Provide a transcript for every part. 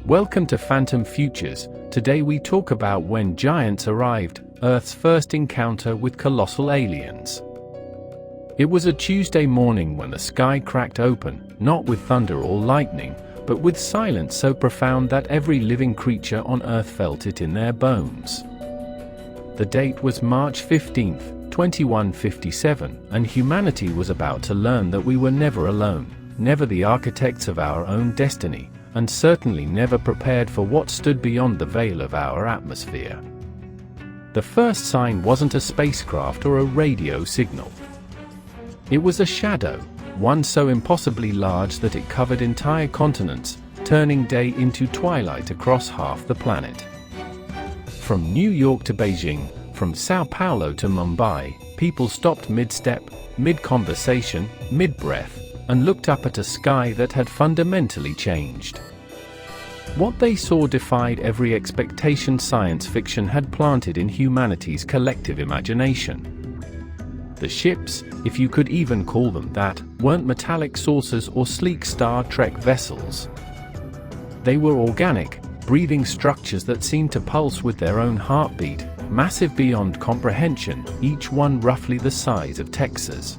Welcome to Phantom Futures. Today we talk about when giants arrived, Earth's first encounter with colossal aliens. It was a Tuesday morning when the sky cracked open, not with thunder or lightning, but with silence so profound that every living creature on Earth felt it in their bones. The date was March 15, 2157, and humanity was about to learn that we were never alone, never the architects of our own destiny, and certainly never prepared for what stood beyond the veil of our atmosphere. The first sign wasn't a spacecraft or a radio signal. It was a shadow, one so impossibly large that it covered entire continents, turning day into twilight across half the planet. From New York to Beijing, from Sao Paulo to Mumbai, people stopped mid-step, mid-conversation, mid-breath, and looked up at a sky that had fundamentally changed. What they saw defied every expectation science fiction had planted in humanity's collective imagination. The ships, if you could even call them that, weren't metallic saucers or sleek Star Trek vessels. They were organic, breathing structures that seemed to pulse with their own heartbeat, massive beyond comprehension, each one roughly the size of Texas.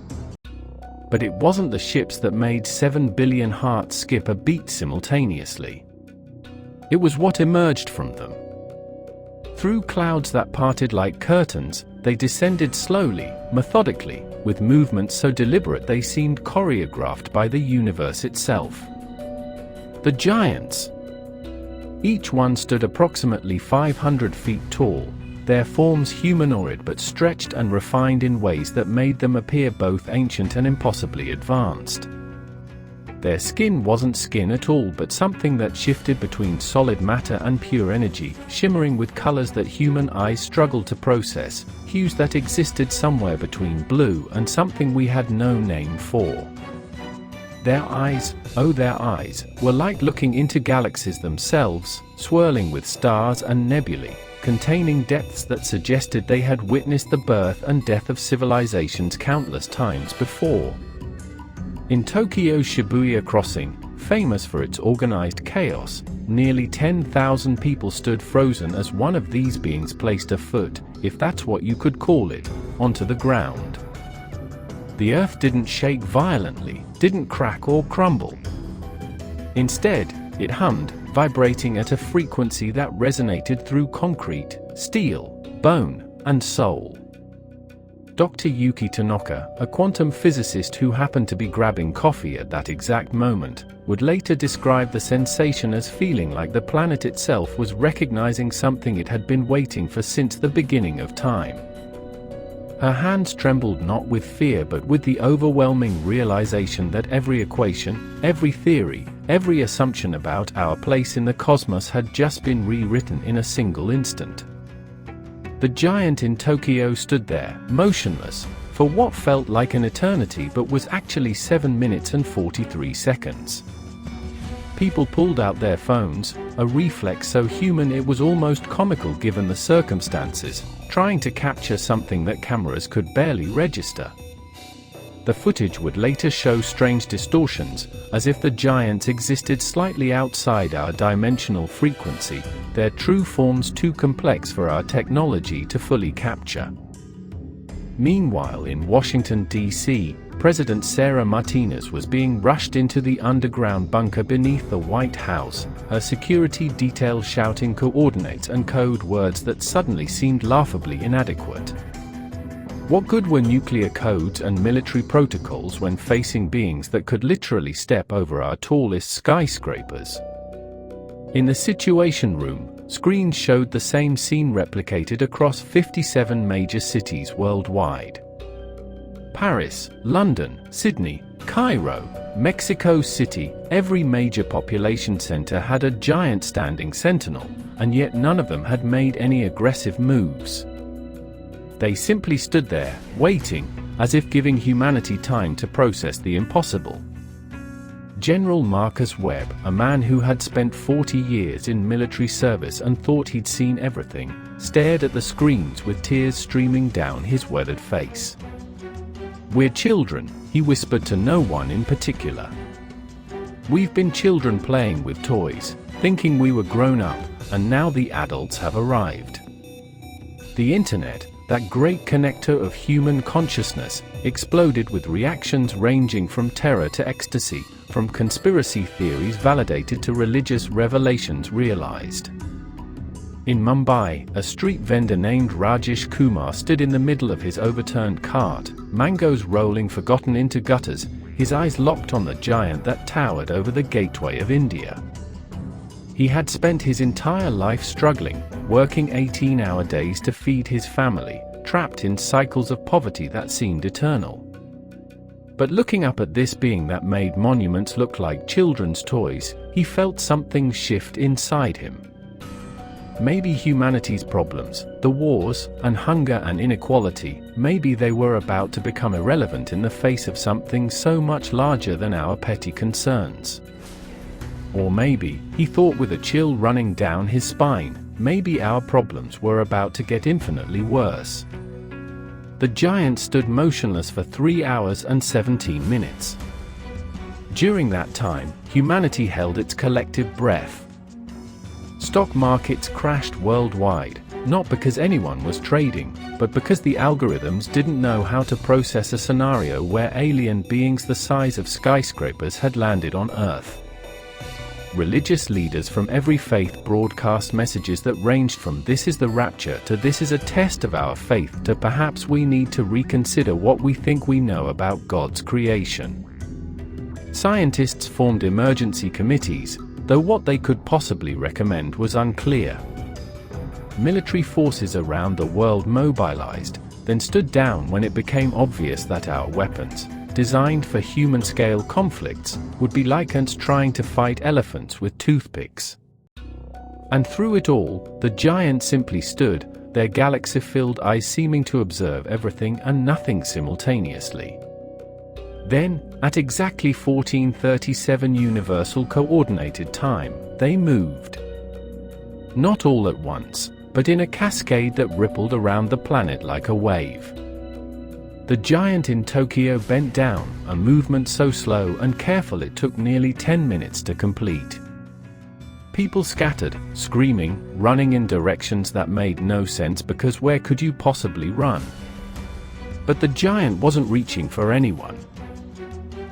But it wasn't the ships that made 7 billion hearts skip a beat simultaneously. It was what emerged from them. Through clouds that parted like curtains, they descended slowly, methodically, with movements so deliberate they seemed choreographed by the universe itself. The giants. Each one stood approximately 500 feet tall, their forms humanoid but stretched and refined in ways that made them appear both ancient and impossibly advanced. Their skin wasn't skin at all but something that shifted between solid matter and pure energy, shimmering with colors that human eyes struggled to process, hues that existed somewhere between blue and something we had no name for. Their eyes, oh their eyes, were like looking into galaxies themselves, swirling with stars and nebulae, containing depths that suggested they had witnessed the birth and death of civilizations countless times before. In Tokyo's Shibuya crossing, famous for its organized chaos, nearly 10,000 people stood frozen as one of these beings placed a foot, if that's what you could call it, onto the ground. The earth didn't shake violently, didn't crack or crumble. Instead, it hummed, vibrating at a frequency that resonated through concrete, steel, bone, and soul. Dr. Yuki Tanaka, a quantum physicist who happened to be grabbing coffee at that exact moment, would later describe the sensation as feeling like the planet itself was recognizing something it had been waiting for since the beginning of time. Her hands trembled not with fear but with the overwhelming realization that every equation, every theory, every assumption about our place in the cosmos had just been rewritten in a single instant. The giant in Tokyo stood there, motionless, for what felt like an eternity but was actually 7 minutes and 43 seconds. People pulled out their phones, a reflex so human it was almost comical given the circumstances, trying to capture something that cameras could barely register. The footage would later show strange distortions, as if the giants existed slightly outside our dimensional frequency, their true forms too complex for our technology to fully capture. Meanwhile in Washington, D.C., President Sarah Martinez was being rushed into the underground bunker beneath the White House, her security detail shouting coordinates and code words that suddenly seemed laughably inadequate. What good were nuclear codes and military protocols when facing beings that could literally step over our tallest skyscrapers? In the Situation Room, screens showed the same scene replicated across 57 major cities worldwide. Paris, London, Sydney, Cairo, Mexico City, every major population center had a giant standing sentinel, and yet none of them had made any aggressive moves. They simply stood there, waiting, as if giving humanity time to process the impossible. General Marcus Webb, a man who had spent 40 years in military service and thought he'd seen everything, stared at the screens with tears streaming down his weathered face. "We're children," he whispered to no one in particular. "We've been children playing with toys, thinking we were grown up, and now the adults have arrived. The internet, that great connector of human consciousness, exploded with reactions ranging from terror to ecstasy, from conspiracy theories validated to religious revelations realized. In Mumbai, a street vendor named Rajesh Kumar stood in the middle of his overturned cart, mangoes rolling forgotten into gutters, his eyes locked on the giant that towered over the gateway of India. He had spent his entire life struggling, working 18-hour days to feed his family, trapped in cycles of poverty that seemed eternal. But looking up at this being that made monuments look like children's toys, he felt something shift inside him. Maybe humanity's problems, the wars, and hunger and inequality, maybe they were about to become irrelevant in the face of something so much larger than our petty concerns. Or maybe, he thought with a chill running down his spine, maybe our problems were about to get infinitely worse. The giant stood motionless for 3 hours and 17 minutes. During that time, humanity held its collective breath. Stock markets crashed worldwide, not because anyone was trading, but because the algorithms didn't know how to process a scenario where alien beings the size of skyscrapers had landed on Earth. Religious leaders from every faith broadcast messages that ranged from "this is the rapture" to "this is a test of our faith" to "perhaps we need to reconsider what we think we know about God's creation." Scientists formed emergency committees, though what they could possibly recommend was unclear. Military forces around the world mobilized, then stood down when it became obvious that our weapons, designed for human-scale conflicts, would be like ants trying to fight elephants with toothpicks. And through it all, the giant simply stood, their galaxy-filled eyes seeming to observe everything and nothing simultaneously. Then, at exactly 14:37 Universal Coordinated Time, they moved. Not all at once, but in a cascade that rippled around the planet like a wave. The giant in Tokyo bent down, a movement so slow and careful it took nearly 10 minutes to complete. People scattered, screaming, running in directions that made no sense because where could you possibly run? But the giant wasn't reaching for anyone.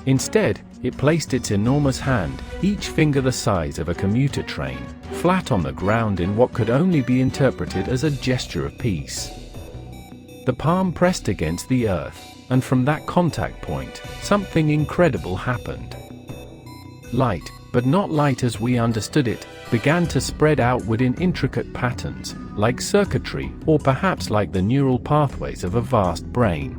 Instead, it placed its enormous hand, each finger the size of a commuter train, flat on the ground in what could only be interpreted as a gesture of peace. The palm pressed against the earth, and from that contact point, something incredible happened. Light, but not light as we understood it, began to spread outward in intricate patterns, like circuitry, or perhaps like the neural pathways of a vast brain.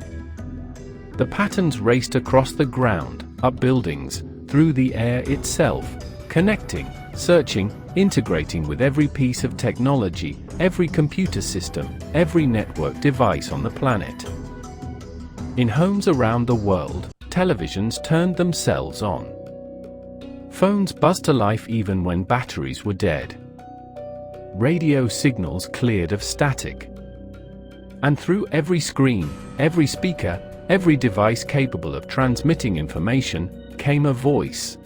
The patterns raced across the ground, up buildings, through the air itself, connecting, searching, integrating with every piece of technology, every computer system, every network device on the planet. In homes around the world, televisions turned themselves on. Phones buzzed to life even when batteries were dead. Radio signals cleared of static. And through every screen, every speaker, every device capable of transmitting information, came a voice.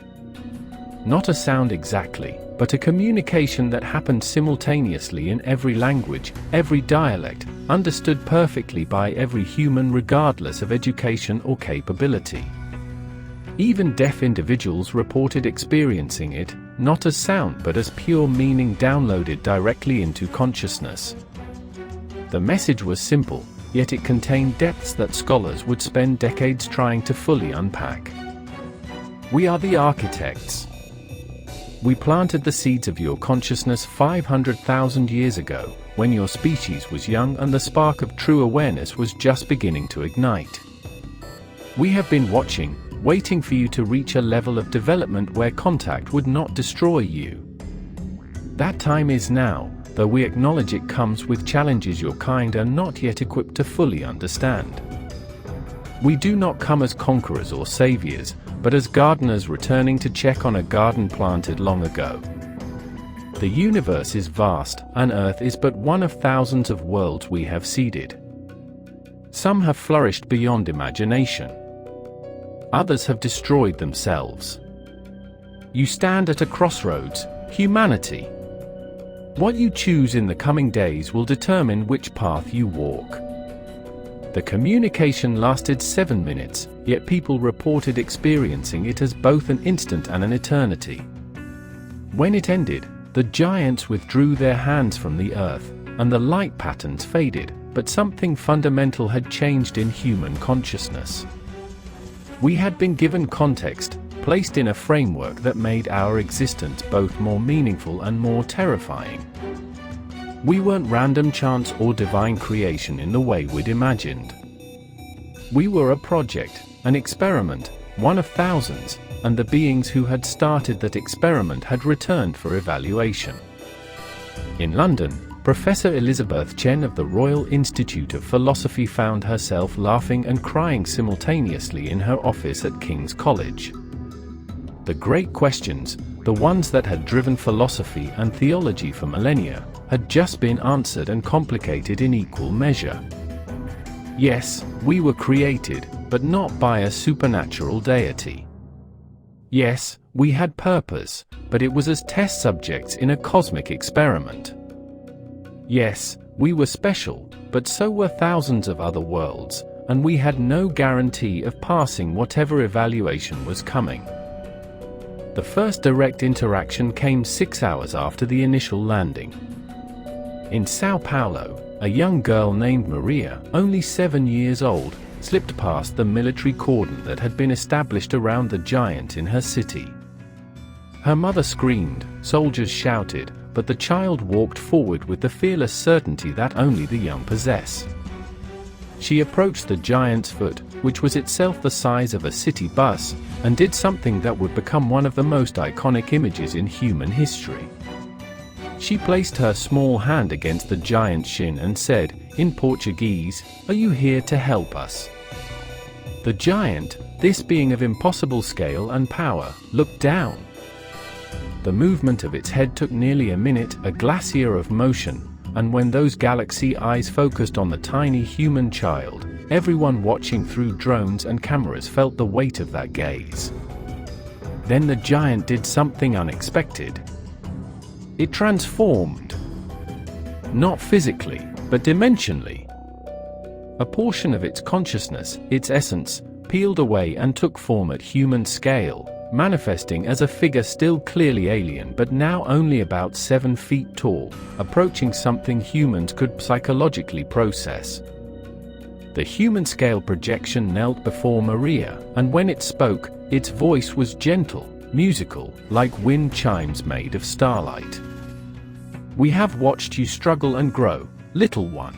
Not a sound exactly, but a communication that happened simultaneously in every language, every dialect, understood perfectly by every human regardless of education or capability. Even deaf individuals reported experiencing it, not as sound but as pure meaning downloaded directly into consciousness. The message was simple, yet it contained depths that scholars would spend decades trying to fully unpack. We are the architects. We planted the seeds of your consciousness 500,000 years ago, when your species was young and the spark of true awareness was just beginning to ignite. We have been watching, waiting for you to reach a level of development where contact would not destroy you. That time is now, though we acknowledge it comes with challenges your kind are not yet equipped to fully understand. We do not come as conquerors or saviors, but as gardeners returning to check on a garden planted long ago. The universe is vast, and Earth is but one of thousands of worlds we have seeded. Some have flourished beyond imagination. Others have destroyed themselves. You stand at a crossroads, Humanity. What you choose in the coming days will determine which path you walk. The communication lasted 7 minutes, yet people reported experiencing it as both an instant and an eternity. When it ended, the giants withdrew their hands from the earth, and the light patterns faded, but something fundamental had changed in human consciousness. We had been given context, placed in a framework that made our existence both more meaningful and more terrifying. We weren't random chance or divine creation in the way we'd imagined. We were a project, an experiment, one of thousands, and the beings who had started that experiment had returned for evaluation. In London, Professor Elizabeth Chen of the Royal Institute of Philosophy found herself laughing and crying simultaneously in her office at King's College. The great questions, the ones that had driven philosophy and theology for millennia, had just been answered and complicated in equal measure. Yes, we were created, but not by a supernatural deity. Yes, we had purpose, but it was as test subjects in a cosmic experiment. Yes, we were special, but so were thousands of other worlds, and we had no guarantee of passing whatever evaluation was coming. The first direct interaction came 6 hours after the initial landing. In Sao Paulo, a young girl named Maria, only 7 years old, slipped past the military cordon that had been established around the giant in her city. Her mother screamed, soldiers shouted, but the child walked forward with the fearless certainty that only the young possess. She approached the giant's foot, which was itself the size of a city bus, and did something that would become one of the most iconic images in human history. She placed her small hand against the giant's shin and said, in Portuguese, "Are you here to help us?" The giant, this being of impossible scale and power, looked down. The movement of its head took nearly a minute, a glacier of motion, and when those galaxy eyes focused on the tiny human child, everyone watching through drones and cameras felt the weight of that gaze. Then the giant did something unexpected. It transformed. Not physically, but dimensionally. A portion of its consciousness, its essence, peeled away and took form at human scale, manifesting as a figure still clearly alien but now only about 7 feet tall, approaching something humans could psychologically process. The human-scale projection knelt before Maria, and when it spoke, its voice was gentle, musical, like wind chimes made of starlight. "We have watched you struggle and grow, little one.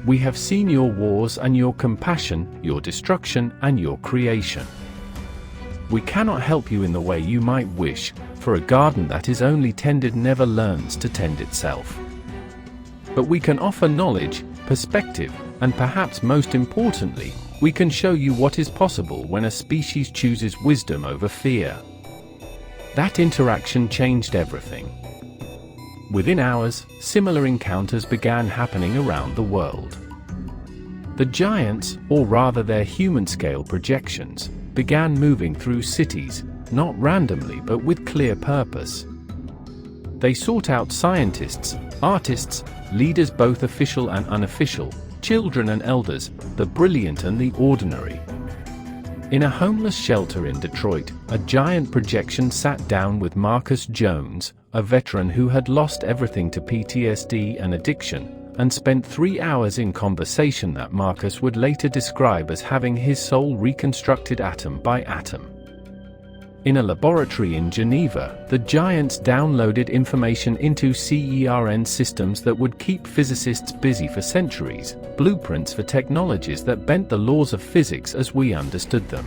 We have seen your wars and your compassion, your destruction and your creation. We cannot help you in the way you might wish, for a garden that is only tended never learns to tend itself. But we can offer knowledge, perspective, and perhaps most importantly, we can show you what is possible when a species chooses wisdom over fear." That interaction changed everything. Within hours, similar encounters began happening around the world. The giants, or rather their human-scale projections, began moving through cities, not randomly but with clear purpose. They sought out scientists, artists, leaders both official and unofficial, children and elders, the brilliant and the ordinary. In a homeless shelter in Detroit, a giant projection sat down with Marcus Jones, a veteran who had lost everything to PTSD and addiction, and spent 3 hours in conversation that Marcus would later describe as having his soul reconstructed atom by atom. In a laboratory in Geneva, the giants downloaded information into CERN systems that would keep physicists busy for centuries, blueprints for technologies that bent the laws of physics as we understood them.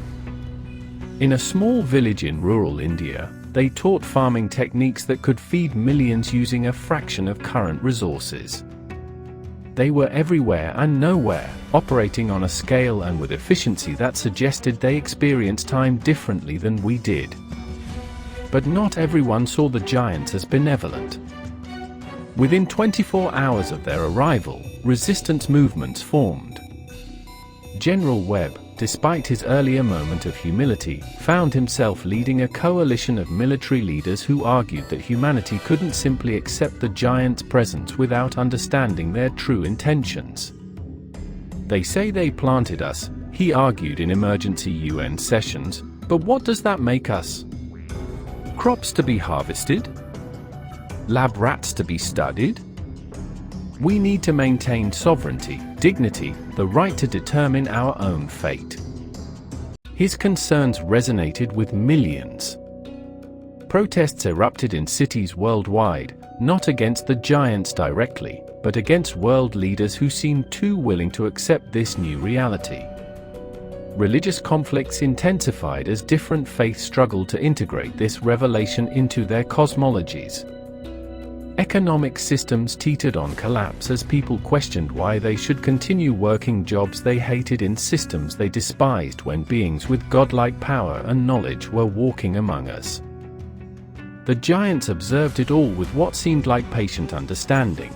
In a small village in rural India, they taught farming techniques that could feed millions using a fraction of current resources. They were everywhere and nowhere, operating on a scale and with efficiency that suggested they experienced time differently than we did. But not everyone saw the giants as benevolent. Within 24 hours of their arrival, resistance movements formed. General Webb, despite his earlier moment of humility, found himself leading a coalition of military leaders who argued that humanity couldn't simply accept the giants' presence without understanding their true intentions. They say they planted us, he argued in emergency UN sessions, but what does that make us? Crops to be harvested? Lab rats to be studied? We need to maintain sovereignty, dignity, the right to determine our own fate. His concerns resonated with millions. Protests erupted in cities worldwide, not against the giants directly, but against world leaders who seemed too willing to accept this new reality. Religious conflicts intensified as different faiths struggled to integrate this revelation into their cosmologies. Economic systems teetered on collapse as people questioned why they should continue working jobs they hated in systems they despised when beings with godlike power and knowledge were walking among us. The giants observed it all with what seemed like patient understanding.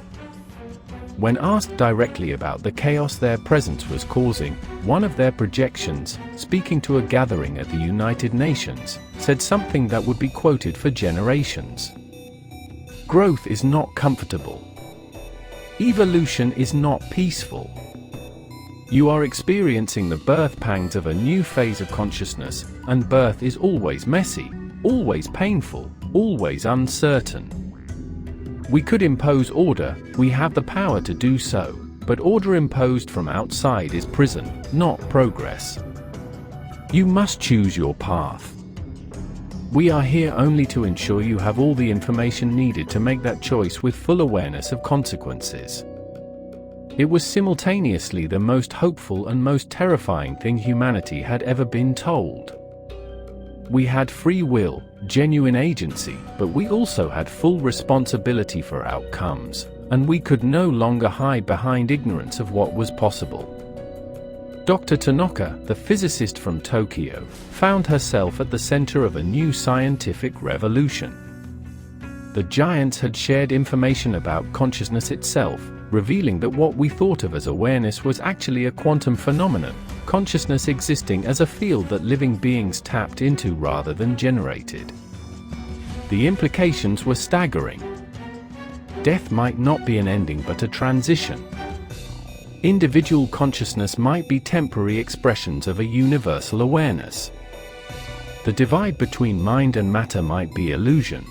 When asked directly about the chaos their presence was causing, one of their projections, speaking to a gathering at the United Nations, said something that would be quoted for generations. Growth is not comfortable. Evolution is not peaceful. You are experiencing the birth pangs of a new phase of consciousness, and birth is always messy, always painful, always uncertain. We could impose order, we have the power to do so, but order imposed from outside is prison, not progress. You must choose your path. We are here only to ensure you have all the information needed to make that choice with full awareness of consequences. It was simultaneously the most hopeful and most terrifying thing humanity had ever been told. We had free will, genuine agency, but we also had full responsibility for outcomes, and we could no longer hide behind ignorance of what was possible. Dr. Tanaka, the physicist from Tokyo, found herself at the center of a new scientific revolution. The giants had shared information about consciousness itself, revealing that what we thought of as awareness was actually a quantum phenomenon, consciousness existing as a field that living beings tapped into rather than generated. The implications were staggering. Death might not be an ending but a transition. Individual consciousness might be temporary expressions of a universal awareness. The divide between mind and matter might be illusion.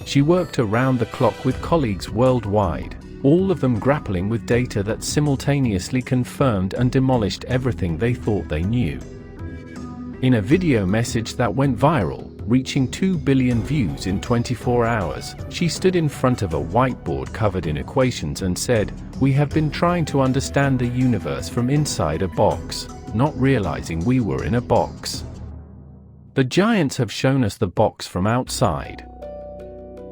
She worked around the clock with colleagues worldwide, all of them grappling with data that simultaneously confirmed and demolished everything they thought they knew. In a video message that went viral, reaching 2 billion views in 24 hours, she stood in front of a whiteboard covered in equations and said, "We have been trying to understand the universe from inside a box, not realizing we were in a box. The giants have shown us the box from outside."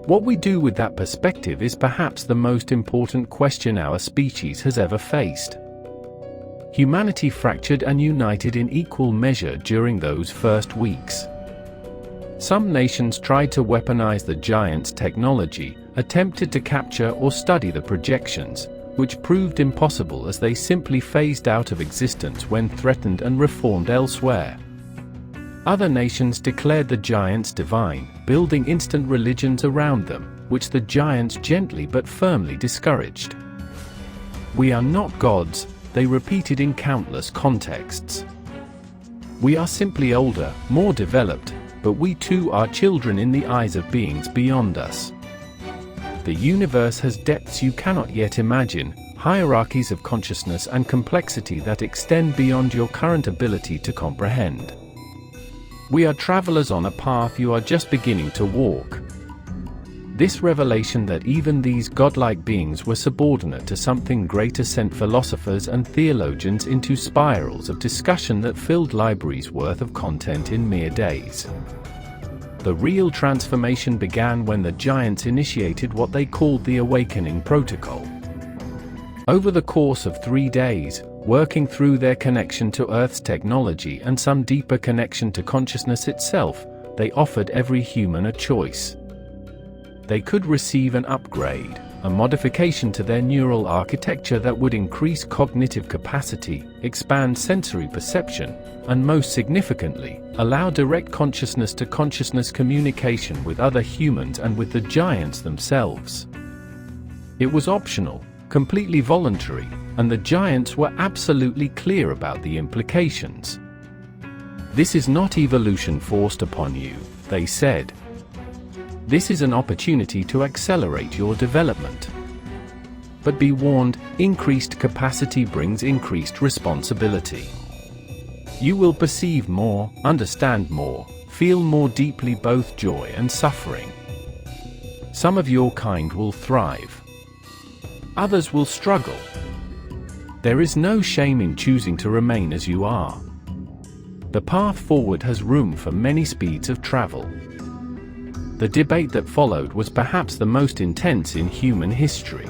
What we do with that perspective is perhaps the most important question our species has ever faced. Humanity fractured and united in equal measure during those first weeks. Some nations tried to weaponize the giants' technology, attempted to capture or study the projections, which proved impossible as they simply phased out of existence when threatened and reformed elsewhere. Other nations declared the giants divine, building instant religions around them, which the giants gently but firmly discouraged. "We are not gods," they repeated in countless contexts. "We are simply older, more developed, but we too are children in the eyes of beings beyond us. The universe has depths you cannot yet imagine, hierarchies of consciousness and complexity that extend beyond your current ability to comprehend. We are travelers on a path you are just beginning to walk." This revelation that even these godlike beings were subordinate to something greater sent philosophers and theologians into spirals of discussion that filled libraries worth of content in mere days. The real transformation began when the giants initiated what they called the Awakening Protocol. Over the course of 3 days, working through their connection to Earth's technology and some deeper connection to consciousness itself, they offered every human a choice. They could receive an upgrade, a modification to their neural architecture that would increase cognitive capacity, expand sensory perception, and most significantly, allow direct consciousness-to-consciousness communication with other humans and with the giants themselves. It was optional, completely voluntary, and the giants were absolutely clear about the implications. "This is not evolution forced upon you," they said. "This is an opportunity to accelerate your development. But be warned, increased capacity brings increased responsibility. You will perceive more, understand more, feel more deeply both joy and suffering. Some of your kind will thrive. Others will struggle. There is no shame in choosing to remain as you are. The path forward has room for many speeds of travel." The debate that followed was perhaps the most intense in human history.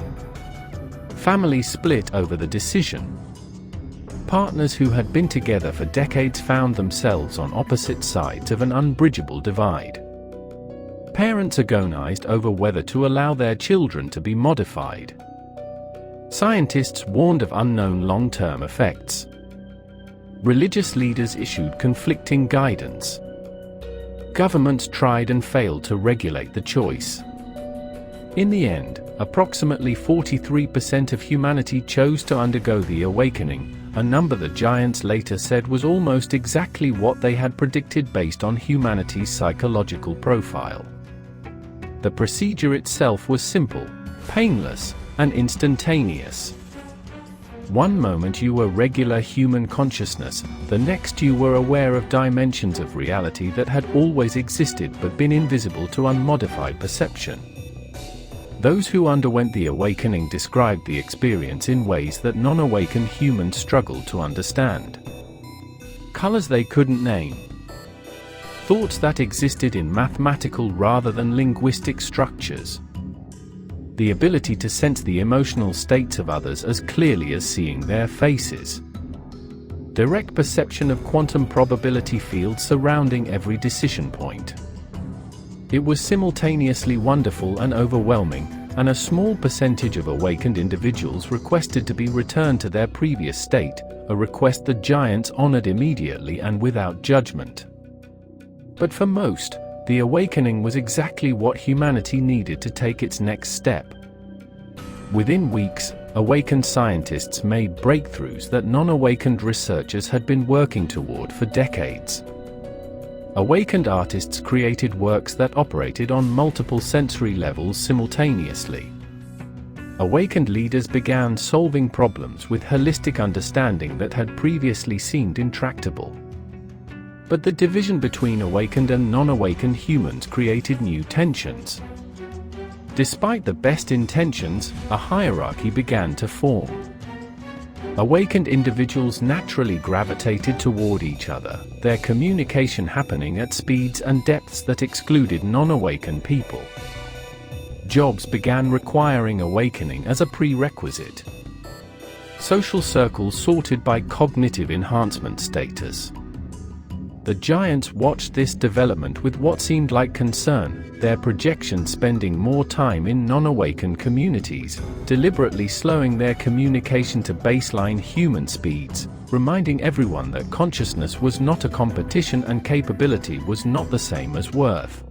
Families split over the decision. Partners who had been together for decades found themselves on opposite sides of an unbridgeable divide. Parents agonized over whether to allow their children to be modified. Scientists warned of unknown long-term effects. Religious leaders issued conflicting guidance. Governments tried and failed to regulate the choice. In the end, approximately 43% of humanity chose to undergo the awakening, a number the giants later said was almost exactly what they had predicted based on humanity's psychological profile. The procedure itself was simple, painless, and instantaneous. One moment you were regular human consciousness, the next you were aware of dimensions of reality that had always existed but been invisible to unmodified perception. Those who underwent the awakening described the experience in ways that non-awakened humans struggled to understand. Colors they couldn't name. Thoughts that existed in mathematical rather than linguistic structures. The ability to sense the emotional states of others as clearly as seeing their faces. Direct perception of quantum probability fields surrounding every decision point. It was simultaneously wonderful and overwhelming, and a small percentage of awakened individuals requested to be returned to their previous state, a request the giants honored immediately and without judgment. But for most, the awakening was exactly what humanity needed to take its next step. Within weeks, awakened scientists made breakthroughs that non-awakened researchers had been working toward for decades. Awakened artists created works that operated on multiple sensory levels simultaneously. Awakened leaders began solving problems with holistic understanding that had previously seemed intractable. But the division between awakened and non-awakened humans created new tensions. Despite the best intentions, a hierarchy began to form. Awakened individuals naturally gravitated toward each other, their communication happening at speeds and depths that excluded non-awakened people. Jobs began requiring awakening as a prerequisite. Social circles sorted by cognitive enhancement status. The giants watched this development with what seemed like concern, their projections spending more time in non-awakened communities, deliberately slowing their communication to baseline human speeds, reminding everyone that consciousness was not a competition and capability was not the same as worth.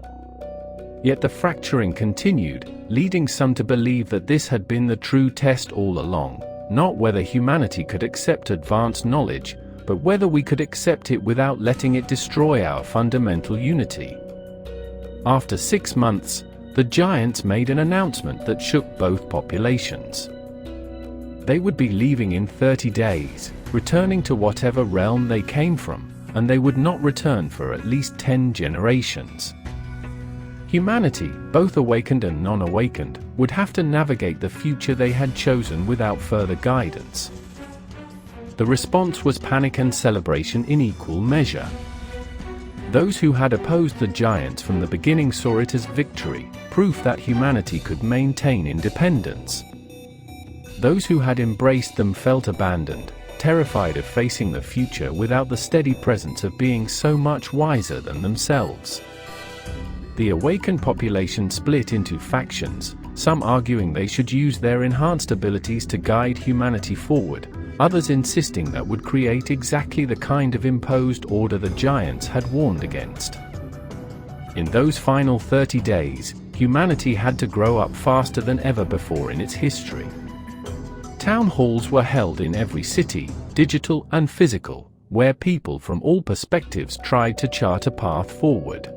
Yet the fracturing continued, leading some to believe that this had been the true test all along, not whether humanity could accept advanced knowledge, but whether we could accept it without letting it destroy our fundamental unity. After 6 months, the giants made an announcement that shook both populations. They would be leaving in 30 days, returning to whatever realm they came from, and they would not return for at least 10 generations. Humanity, both awakened and non-awakened, would have to navigate the future they had chosen without further guidance. The response was panic and celebration in equal measure. Those who had opposed the giants from the beginning saw it as victory, proof that humanity could maintain independence. Those who had embraced them felt abandoned, terrified of facing the future without the steady presence of being so much wiser than themselves. The awakened population split into factions, some arguing they should use their enhanced abilities to guide humanity forward, others insisting that would create exactly the kind of imposed order the giants had warned against. In those final 30 days, humanity had to grow up faster than ever before in its history. Town halls were held in every city, digital and physical, where people from all perspectives tried to chart a path forward.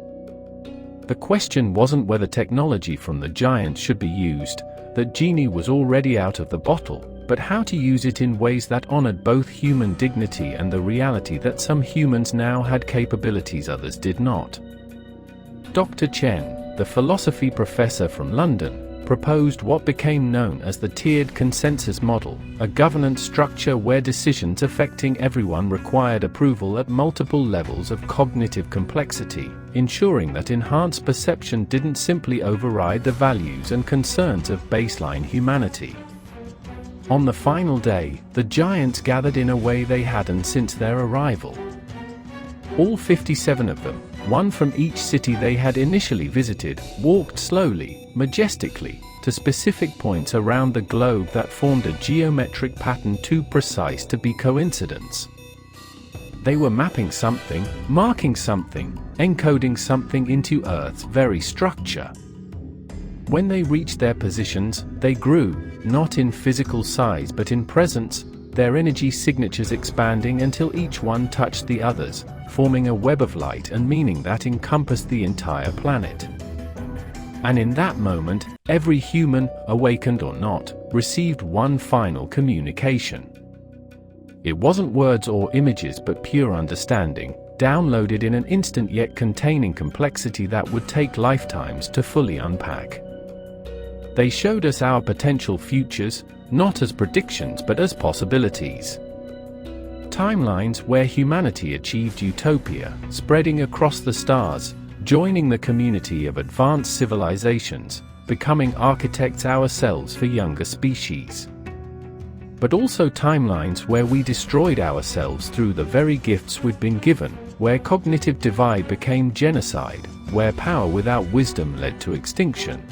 The question wasn't whether technology from the giants should be used, that genie was already out of the bottle, but how to use it in ways that honored both human dignity and the reality that some humans now had capabilities others did not. Dr. Chen, the philosophy professor from London, proposed what became known as the tiered consensus model, a governance structure where decisions affecting everyone required approval at multiple levels of cognitive complexity, ensuring that enhanced perception didn't simply override the values and concerns of baseline humanity. On the final day, the giants gathered in a way they hadn't since their arrival. All 57 of them, one from each city they had initially visited, walked slowly, majestically, to specific points around the globe that formed a geometric pattern too precise to be coincidence. They were mapping something, marking something, encoding something into Earth's very structure. When they reached their positions, they grew, not in physical size but in presence, their energy signatures expanding until each one touched the others, forming a web of light and meaning that encompassed the entire planet. And in that moment, every human, awakened or not, received one final communication. It wasn't words or images but pure understanding, downloaded in an instant yet containing complexity that would take lifetimes to fully unpack. They showed us our potential futures, not as predictions but as possibilities. Timelines where humanity achieved utopia, spreading across the stars, joining the community of advanced civilizations, becoming architects ourselves for younger species. But also timelines where we destroyed ourselves through the very gifts we'd been given, where cognitive divide became genocide, where power without wisdom led to extinction.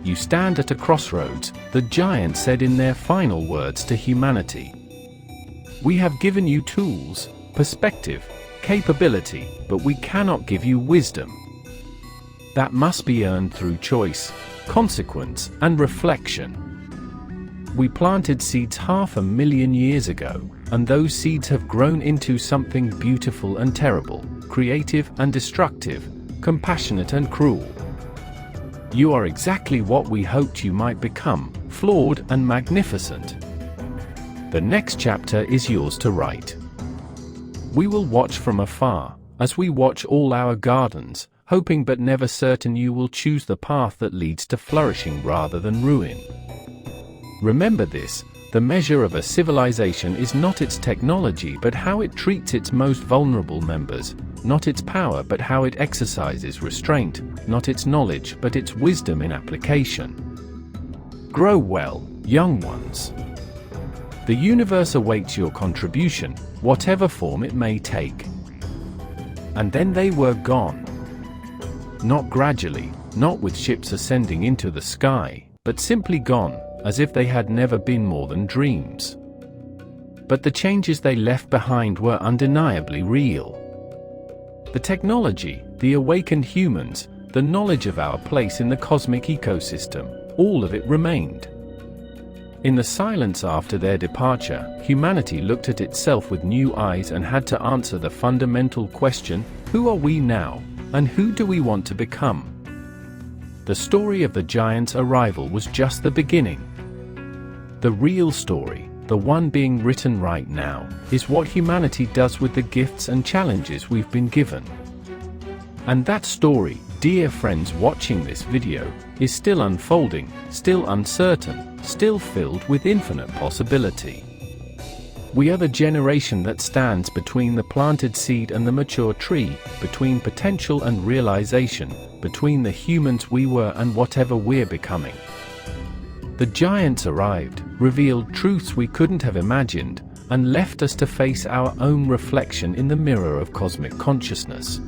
You stand at a crossroads, the giants said in their final words to humanity. We have given you tools, perspective, capability, but we cannot give you wisdom. That must be earned through choice, consequence, and reflection. We planted seeds 500,000 years ago, and those seeds have grown into something beautiful and terrible, creative and destructive, compassionate and cruel. You are exactly what we hoped you might become, flawed and magnificent. The next chapter is yours to write. We will watch from afar, as we watch all our gardens, hoping but never certain you will choose the path that leads to flourishing rather than ruin. Remember this, the measure of a civilization is not its technology but how it treats its most vulnerable members, not its power but how it exercises restraint, not its knowledge but its wisdom in application. Grow well, young ones. The universe awaits your contribution, whatever form it may take. And then they were gone. Not gradually, not with ships ascending into the sky, but simply gone, as if they had never been more than dreams. But the changes they left behind were undeniably real. The technology, the awakened humans, the knowledge of our place in the cosmic ecosystem, all of it remained. In the silence after their departure, humanity looked at itself with new eyes and had to answer the fundamental question, who are we now, and who do we want to become? The story of the giants' arrival was just the beginning. The real story, the one being written right now, is what humanity does with the gifts and challenges we've been given. And that story, dear friends watching this video, is still unfolding, still uncertain, still filled with infinite possibility. We are the generation that stands between the planted seed and the mature tree, between potential and realization, between the humans we were and whatever we're becoming. The giants arrived, revealed truths we couldn't have imagined, and left us to face our own reflection in the mirror of cosmic consciousness.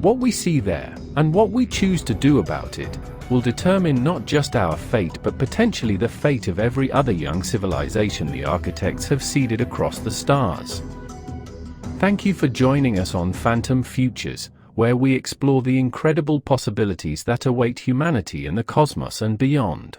What we see there, and what we choose to do about it, will determine not just our fate but potentially the fate of every other young civilization the architects have seeded across the stars. Thank you for joining us on Phantom Futures, where we explore the incredible possibilities that await humanity in the cosmos and beyond.